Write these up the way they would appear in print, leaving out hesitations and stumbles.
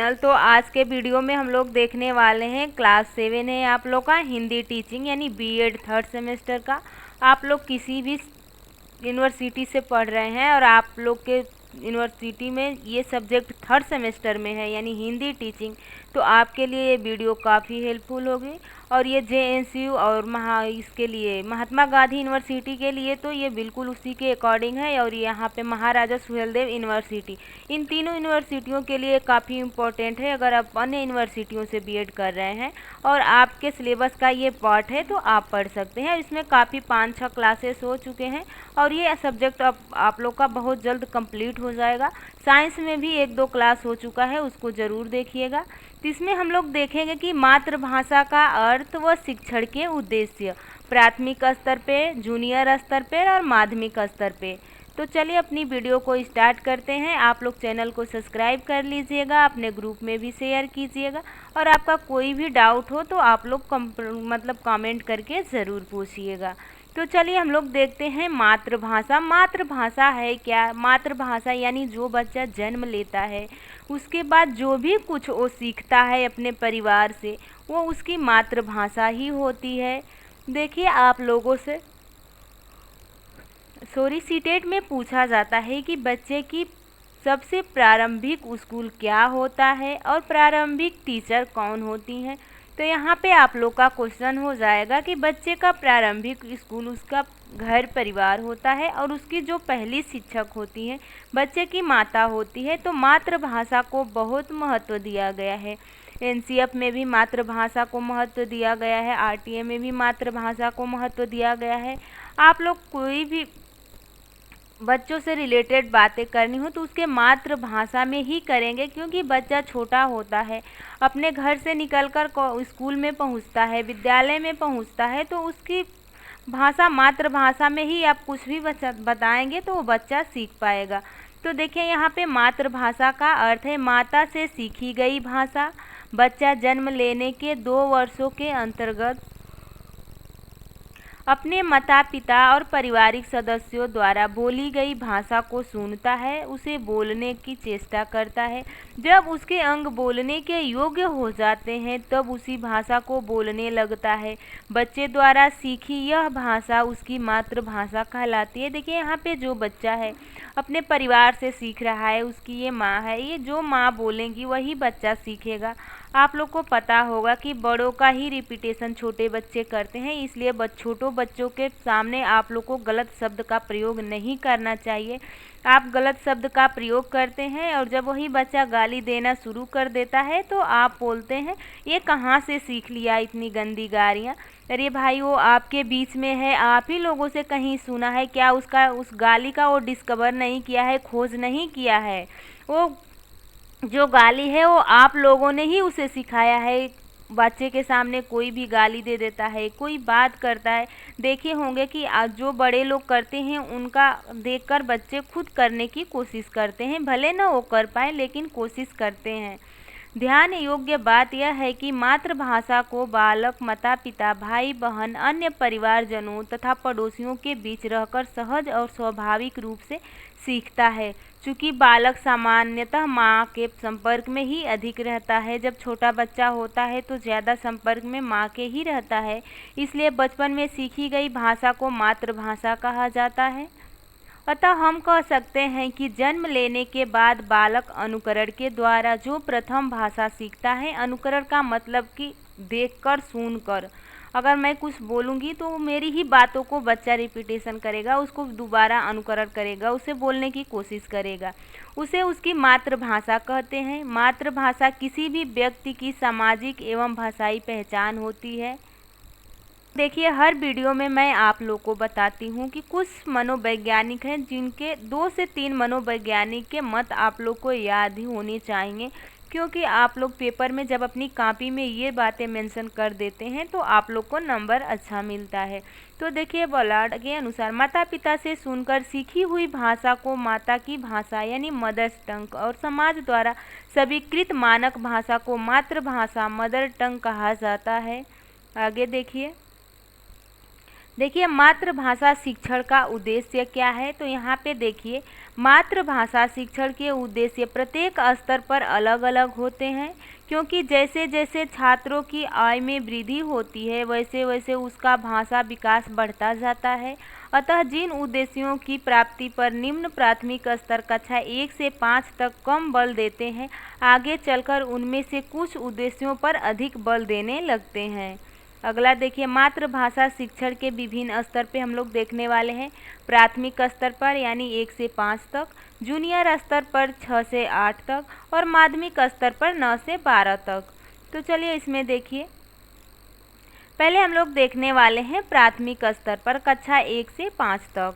तो आज के वीडियो में हम लोग देखने वाले हैं क्लास 7 है आप लोग का हिंदी टीचिंग यानी बीएड थर्ड सेमेस्टर का। आप लोग किसी भी यूनिवर्सिटी से पढ़ रहे हैं और आप लोग के यूनिवर्सिटी में ये सब्जेक्ट थर्ड सेमेस्टर में है यानी हिंदी टीचिंग, तो आपके लिए ये वीडियो काफ़ी हेल्पफुल होगी। और ये जेएनयू और इसके लिए महात्मा गांधी यूनिवर्सिटी के लिए तो ये बिल्कुल उसी के अकॉर्डिंग है। और यहाँ पे महाराजा सुहेलदेव यूनिवर्सिटी, इन तीनों यूनिवर्सिटियों के लिए काफ़ी इम्पोर्टेंट है। अगर आप अन्य यूनिवर्सिटियों से बीएड कर रहे हैं और आपके सिलेबस का ये पार्ट है तो आप पढ़ सकते हैं। इसमें काफ़ी 5-6 क्लासेस हो चुके हैं और ये सब्जेक्ट अब आप लोग का बहुत जल्द कंप्लीट हो जाएगा। साइंस में भी 1-2 क्लास हो चुका है, उसको ज़रूर देखिएगा। तो इसमें हम लोग देखेंगे कि मातृभाषा का अर्थ व शिक्षण के उद्देश्य प्राथमिक स्तर पे, जूनियर स्तर पे और माध्यमिक स्तर पे। तो चलिए अपनी वीडियो को स्टार्ट करते हैं। आप लोग चैनल को सब्सक्राइब कर लीजिएगा, अपने ग्रुप में भी शेयर कीजिएगा और आपका कोई भी डाउट हो तो आप लोग कमेंट करके ज़रूर पूछिएगा। तो चलिए हम लोग देखते हैं मातृभाषा। मातृभाषा है क्या? मातृभाषा यानी जो बच्चा जन्म लेता है उसके बाद जो भी कुछ वो सीखता है अपने परिवार से, वो उसकी मातृभाषा ही होती है। देखिए आप लोगों से सीटेट में पूछा जाता है कि बच्चे की सबसे प्रारंभिक स्कूल क्या होता है और प्रारंभिक टीचर कौन होती हैं। तो यहाँ पे आप लोग का क्वेश्चन हो जाएगा कि बच्चे का प्रारंभिक स्कूल उसका घर परिवार होता है और उसकी जो पहली शिक्षक होती हैं बच्चे की माता होती है। तो मातृभाषा को बहुत महत्व दिया गया है। एनसीएफ में भी मातृभाषा को महत्व दिया गया है, आरटीए में भी मातृभाषा को महत्व दिया गया है। आप लोग कोई भी बच्चों से रिलेटेड बातें करनी हो तो उसके मातृभाषा में ही करेंगे, क्योंकि बच्चा छोटा होता है, अपने घर से निकलकर स्कूल में पहुंचता है, विद्यालय में पहुंचता है, तो उसकी भाषा मातृभाषा में ही आप कुछ भी बताएंगे तो वो बच्चा सीख पाएगा। तो देखिए यहाँ पे मातृभाषा का अर्थ है माता से सीखी गई भाषा। बच्चा जन्म लेने के 2 वर्षों के अंतर्गत अपने माता पिता और पारिवारिक सदस्यों द्वारा बोली गई भाषा को सुनता है, उसे बोलने की चेष्टा करता है। जब उसके अंग बोलने के योग्य हो जाते हैं तब उसी भाषा को बोलने लगता है। बच्चे द्वारा सीखी यह भाषा उसकी मातृभाषा कहलाती है। देखिए यहाँ पे जो बच्चा है अपने परिवार से सीख रहा है, उसकी ये माँ है, ये जो माँ बोलेंगी वही बच्चा सीखेगा। आप लोग को पता होगा कि बड़ों का ही रिपीटेशन छोटे बच्चे करते हैं, इसलिए छोटों बच्चों के सामने आप लोग को गलत शब्द का प्रयोग नहीं करना चाहिए। आप गलत शब्द का प्रयोग करते हैं और जब वही बच्चा गाली देना शुरू कर देता है तो आप बोलते हैं ये कहाँ से सीख लिया इतनी गंदी गालियाँ। अरे भाई वो आपके बीच में है, आप ही लोगों से कहीं सुना है क्या? उस गाली का वो डिस्कवर नहीं किया है, खोज नहीं किया है। वो जो गाली है वो आप लोगों ने ही उसे सिखाया है। बच्चे के सामने कोई भी गाली दे देता है, कोई बात करता है, देखे होंगे कि आज जो बड़े लोग करते हैं उनका देखकर बच्चे खुद करने की कोशिश करते हैं, भले ना वो कर पाए लेकिन कोशिश करते हैं। ध्यान योग्य बात यह है कि मातृभाषा को बालक माता पिता, भाई बहन, अन्य परिवारजनों तथा पड़ोसियों के बीच रहकर सहज और स्वाभाविक रूप से सीखता है। चूँकि बालक सामान्यतः माँ के संपर्क में ही अधिक रहता है, जब छोटा बच्चा होता है तो ज़्यादा संपर्क में माँ के ही रहता है, इसलिए बचपन में सीखी गई भाषा को मातृभाषा कहा जाता है। अतः हम कह सकते हैं कि जन्म लेने के बाद बालक अनुकरण के द्वारा जो प्रथम भाषा सीखता है, अनुकरण का मतलब कि देखकर सुनकर, अगर मैं कुछ बोलूँगी तो मेरी ही बातों को बच्चा रिपीटेशन करेगा, उसको दोबारा अनुकरण करेगा, उसे बोलने की कोशिश करेगा, उसे उसकी मातृभाषा कहते हैं। मातृभाषा किसी भी व्यक्ति की सामाजिक एवं भाषाई पहचान होती है। देखिए हर वीडियो में मैं आप लोग को बताती हूँ कि कुछ मनोवैज्ञानिक हैं जिनके 2 से 3 मनोवैज्ञानिक के मत आप लोग को याद ही होने चाहिए, क्योंकि आप लोग पेपर में जब अपनी कॉपी में ये बातें मेंशन कर देते हैं तो आप लोग को नंबर अच्छा मिलता है। तो देखिए बलार्ड के अनुसार माता पिता से सुनकर सीखी हुई भाषा को माता की भाषा यानी मदर्स टंग और समाज द्वारा स्वीकृत मानक भाषा को मातृभाषा मदर टंग कहा जाता है। आगे देखिए मातृभाषा शिक्षण का उद्देश्य क्या है। तो यहाँ पे देखिए मातृभाषा शिक्षण के उद्देश्य प्रत्येक स्तर पर अलग अलग होते हैं, क्योंकि जैसे जैसे छात्रों की आय में वृद्धि होती है वैसे वैसे उसका भाषा विकास बढ़ता जाता है। अतः जिन उद्देश्यों की प्राप्ति पर निम्न प्राथमिक स्तर कक्षा 1 से 5 तक कम बल देते हैं, आगे चलकर उनमें से कुछ उद्देश्यों पर अधिक बल देने लगते हैं। अगला देखिए, मातृभाषा शिक्षण के विभिन्न स्तर पे हम लोग देखने वाले हैं। प्राथमिक स्तर पर यानी 1 से 5 तक, जूनियर स्तर पर 6 से 8 तक और माध्यमिक स्तर पर 9 से 12 तक। तो चलिए इसमें देखिए, पहले हम लोग देखने वाले हैं प्राथमिक स्तर पर कक्षा 1 से 5 तक।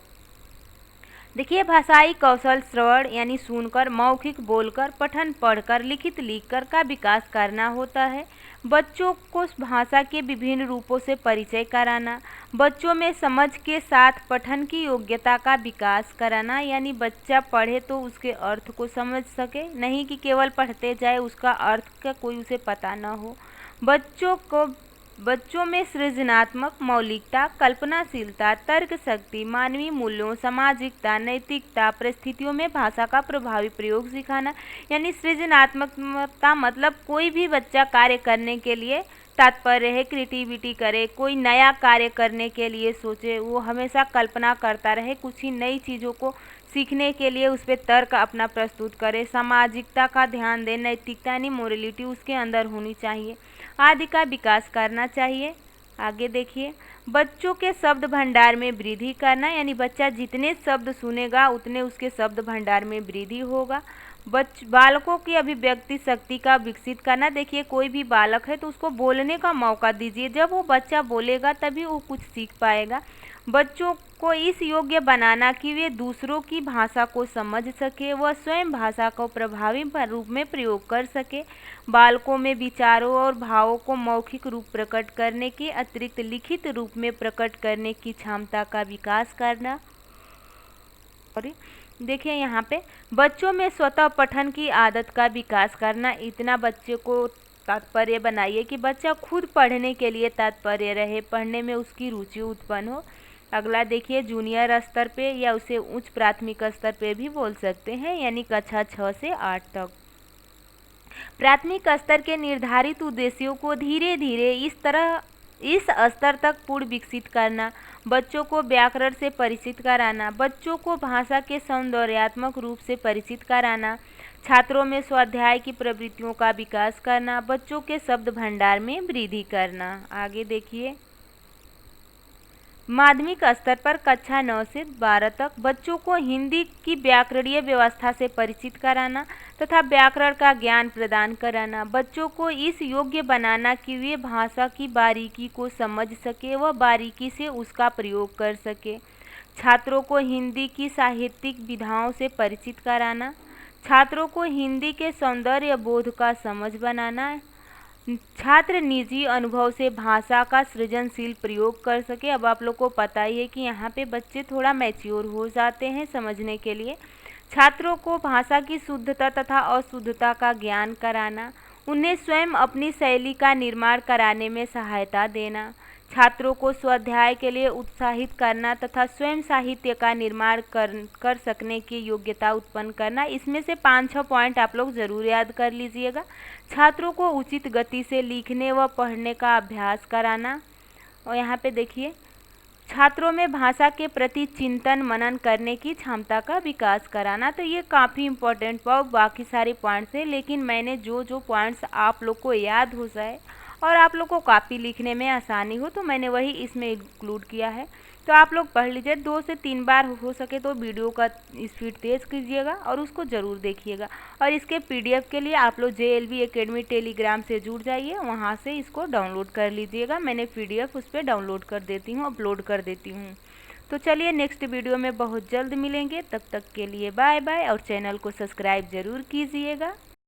देखिए, भाषाई कौशल श्रवण यानी सुनकर, मौखिक बोलकर, पठन पढ़कर, लिखित लिखकर का विकास करना होता है। बच्चों को भाषा के विभिन्न रूपों से परिचय कराना, बच्चों में समझ के साथ पठन की योग्यता का विकास कराना, यानी बच्चा पढ़े तो उसके अर्थ को समझ सके, नहीं कि केवल पढ़ते जाए उसका अर्थ का कोई उसे पता न हो। बच्चों में सृजनात्मक, मौलिकता, कल्पनाशीलता, तर्क शक्ति, मानवीय मूल्यों, सामाजिकता, नैतिकता, परिस्थितियों में भाषा का प्रभावी प्रयोग सिखाना। यानी सृजनात्मकता मतलब कोई भी बच्चा कार्य करने के लिए तात्पर्य है, क्रिएटिविटी करे, कोई नया कार्य करने के लिए सोचे, वो हमेशा कल्पना करता रहे, कुछ ही नई चीज़ों को सीखने के लिए उस पर तर्क अपना प्रस्तुत करे। सामाजिकता का ध्यान दे, नैतिकता यानी मोरलिटी उसके अंदर होनी चाहिए, आदि का विकास करना चाहिए। आगे देखिए, बच्चों के शब्द भंडार में वृद्धि करना, यानी बच्चा जितने शब्द सुनेगा उतने उसके शब्द भंडार में वृद्धि होगा। बालकों की अभिव्यक्ति शक्ति का विकसित करना। देखिए, कोई भी बालक है तो उसको बोलने का मौका दीजिए, जब वो बच्चा बोलेगा तभी वो कुछ सीख पाएगा। बच्चों को इस योग्य बनाना कि वे दूसरों की भाषा को समझ सके, वह स्वयं भाषा को प्रभावी रूप में प्रयोग कर सके। बालकों में विचारों और भावों को मौखिक रूप प्रकट करने के अतिरिक्त लिखित रूप में प्रकट करने की क्षमता का विकास करना। और देखिए, यहाँ पे बच्चों में स्वतः पठन की आदत का विकास करना। इतना बच्चे को तात्पर्य बनाइए कि बच्चा खुद पढ़ने के लिए तात्पर्य रहे, पढ़ने में उसकी रुचि उत्पन्न हो। अगला देखिए, जूनियर स्तर पे या उसे उच्च प्राथमिक स्तर पे भी बोल सकते हैं, यानी कक्षा 6 से 8 तक। प्राथमिक स्तर के निर्धारित उद्देश्यों को धीरे धीरे इस स्तर तक पूर्ण विकसित करना। बच्चों को व्याकरण से परिचित कराना, बच्चों को भाषा के सौंदर्यात्मक रूप से परिचित कराना, छात्रों में स्वाध्याय की प्रवृत्तियों का विकास करना, बच्चों के शब्द भंडार में वृद्धि करना। आगे देखिए, माध्यमिक स्तर पर कक्षा 9 से 12 तक बच्चों को हिंदी की व्याकरणीय व्यवस्था से परिचित कराना तथा व्याकरण का ज्ञान प्रदान कराना। बच्चों को इस योग्य बनाना कि वे भाषा की बारीकी को समझ सके व बारीकी से उसका प्रयोग कर सके। छात्रों को हिंदी की साहित्यिक विधाओं से परिचित कराना। छात्रों को हिंदी के सौंदर्य बोध का समझ बनाना। छात्र निजी अनुभव से भाषा का सृजनशील प्रयोग कर सके। अब आप लोग को पता ही है कि यहाँ पे बच्चे थोड़ा मैच्योर हो जाते हैं समझने के लिए। छात्रों को भाषा की शुद्धता तथा अशुद्धता का ज्ञान कराना। उन्हें स्वयं अपनी शैली का निर्माण कराने में सहायता देना। छात्रों को स्वाध्याय के लिए उत्साहित करना तथा स्वयं साहित्य का निर्माण कर सकने की योग्यता उत्पन्न करना। इसमें से 5-6 पॉइंट आप लोग ज़रूर याद कर लीजिएगा। छात्रों को उचित गति से लिखने व पढ़ने का अभ्यास कराना। और यहाँ पे देखिए, छात्रों में भाषा के प्रति चिंतन मनन करने की क्षमता का विकास कराना। तो ये काफ़ी इम्पोर्टेंट बाकी सारे पॉइंट्स हैं, लेकिन मैंने जो पॉइंट्स आप लोग को याद हो जाए और आप लोग को कॉपी लिखने में आसानी हो तो मैंने वही इसमें इंक्लूड किया है। तो आप लोग पढ़ लीजिए, 2 से 3 बार हो सके तो वीडियो का स्पीड तेज़ कीजिएगा और उसको ज़रूर देखिएगा। और इसके PDF के लिए आप लोग JLB एकेडमी टेलीग्राम से जुड़ जाइए, वहाँ से इसको डाउनलोड कर लीजिएगा। मैंने PDF उस पर डाउनलोड कर देती हूँ, अपलोड कर देती हूँ। तो चलिए नेक्स्ट वीडियो में बहुत जल्द मिलेंगे, तब तक के लिए बाय बाय और चैनल को सब्सक्राइब ज़रूर कीजिएगा।